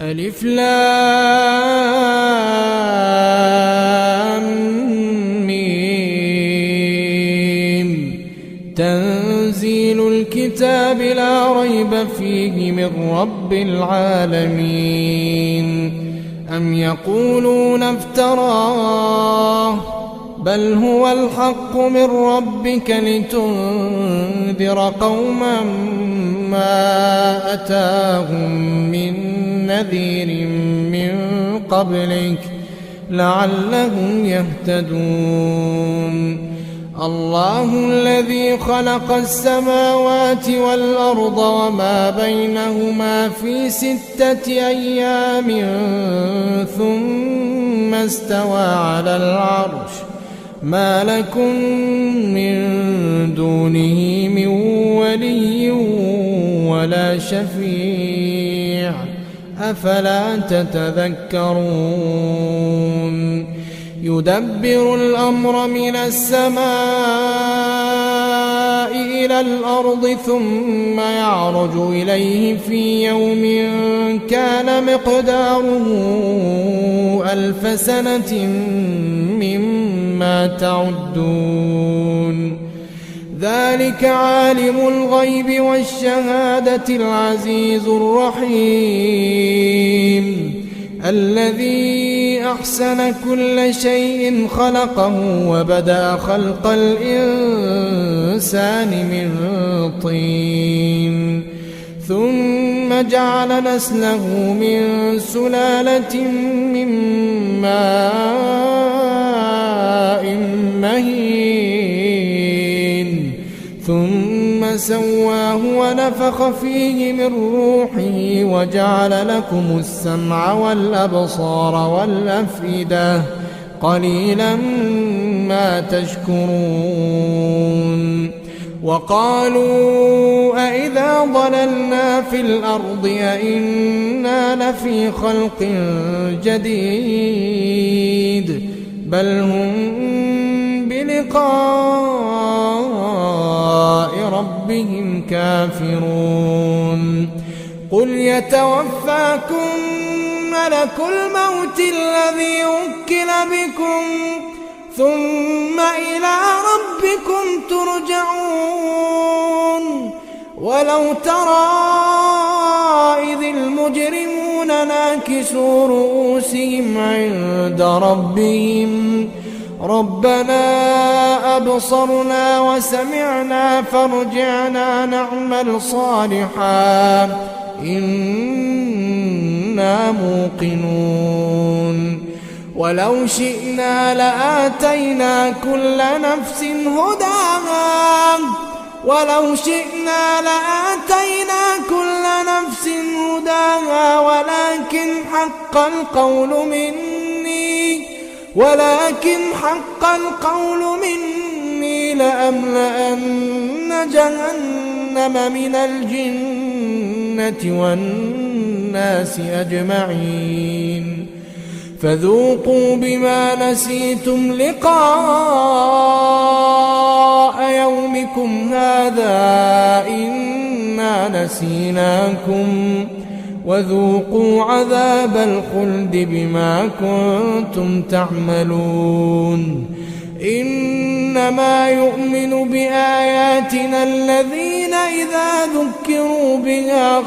ألف لام ميم. تنزيل الكتاب لا ريب فيه من رب العالمين. أم يقولون افتراه بل هو الحق من ربك لتنذر قوما ما أتاهم من نذير من قبلك لعلهم يهتدون. الله الذي خلق السماوات والأرض وما بينهما في 6 أيام ثم استوى على العرش ما لكم من دونه من ولي ولا شفيع أفلا تتذكرون. يدبر الأمر من السماء إلى الأرض ثم يعرج إليه في يوم كان مقداره 1000 سنة مما تعدون. ذلك عالم الغيب والشهادة العزيز الرحيم الذي أحسن كل شيء خلقه وبدأ خلق الإنسان من طين ثم جعل نسله من سلالة من ماء مهين ثم سواه ونفخ فيه من روحه وجعل لكم السمع والأبصار والأفئدة قليلا ما تشكرون. وقالوا أئذا ضللنا في الأرض أئنا لفي خلق جديد بل هم بلقاء ربهم كافرون. قل يتوفاكم ملك الموت الذي وكل بكم ثم إلى ربكم ترجعون. ولو ترى إذ المجرمون ناكسوا رؤوسهم عند ربهم ربنا أبصرنا وسمعنا فارجعنا نعمل صالحا إنا موقنون. ولو شئنا لآتينا كل نفس هداها ولكن حق القول مني لأملأن جهنم من الجنة والناس أجمعين. فذوقوا بما نسيتم لقاء يومكم هذا إنا نسيناكم وذوقوا عذاب الخلد بما كنتم تعملون. إنما يؤمن بآياتنا الذين إذا ذكروا بها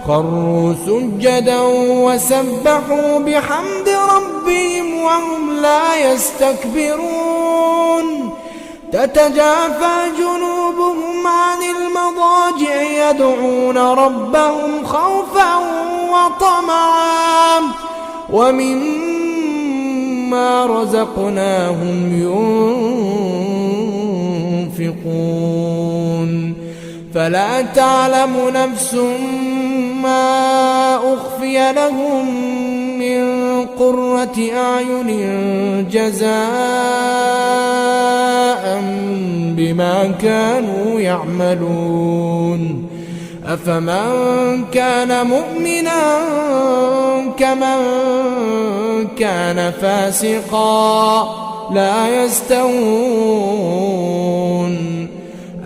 خروا سجدا وسبحوا بحمد ربهم وهم لا يستكبرون. تتجافى جنوبهم عن المضاجع يدعون ربهم خوفا وطمعا ومما رزقناهم ينفقون. فلا تعلم نفس ما أخفي لهم من قرة أعين جزاء بما كانوا يعملون. أفمن كان مؤمنا كمن كان فاسقا لا يستوون.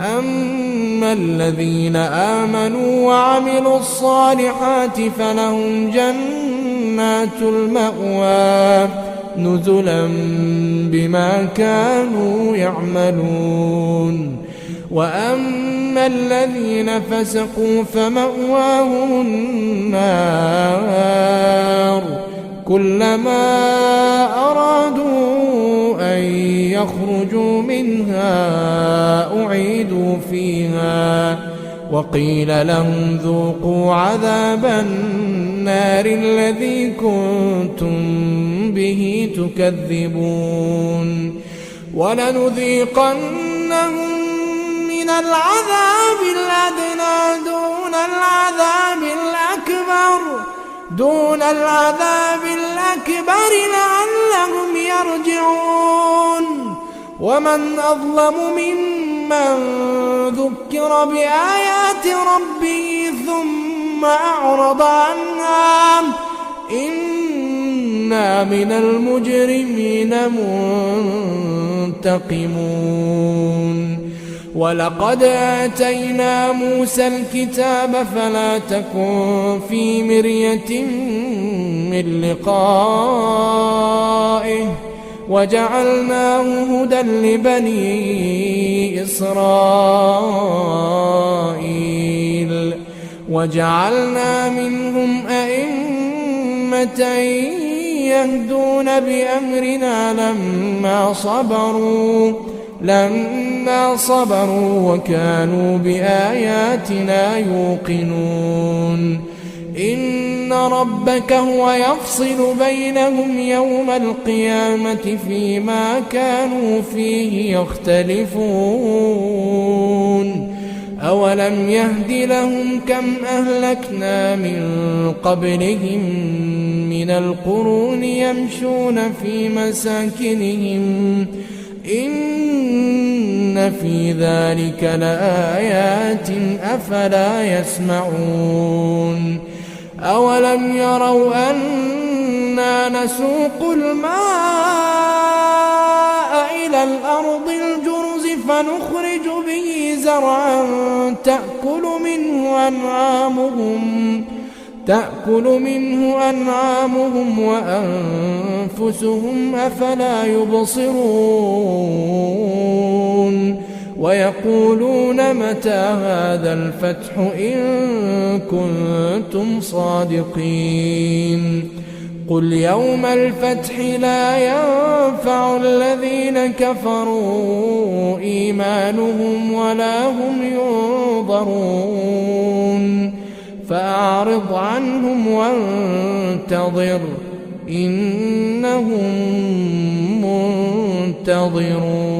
أما أما الذين آمنوا وعملوا الصالحات فلهم جنات المأوى نزلا بما كانوا يعملون. وأما الذين فسقوا فمأواهم النار كلما أرادوا أن يخرجوا منها أعيدوا فيها وقيل لهم ذوقوا عذاب النار الذي كنتم به تكذبون. ولنذيقنهم من العذاب الأدنى دون العذاب الأكبر لعلهم يرجعون. ومن أظلم ممن ذكر بآيات ربه ثم أعرض عنها إنا من المجرمين منتقمون. ولقد آتينا موسى الكتاب فلا تكن في مرية من لقائه وجعلناه هدى لبني إسرائيل وجعلنا منهم أئمة يهدون بأمرنا لما صبروا وكانوا بآياتنا يوقنون. إن ربك هو يفصل بينهم يوم القيامة فيما كانوا فيه يختلفون. أولم يهد لهم كم أهلكنا من قبلهم من القرون يمشون في مساكنهم إن في ذلك لآيات أفلا يسمعون. أولم يروا أنا نسوق الماء إلى الأرض الجرز فنخرج به زرعا تأكل منه أنعامهم وأنفسهم أفلا يبصرون. ويقولون متى هذا الفتح إن كنتم صادقين. قل يوم الفتح لا ينفع الذين كفروا إيمانهم ولا هم ينظرون. فأعرض عنهم وانتظر إنهم منتظرون.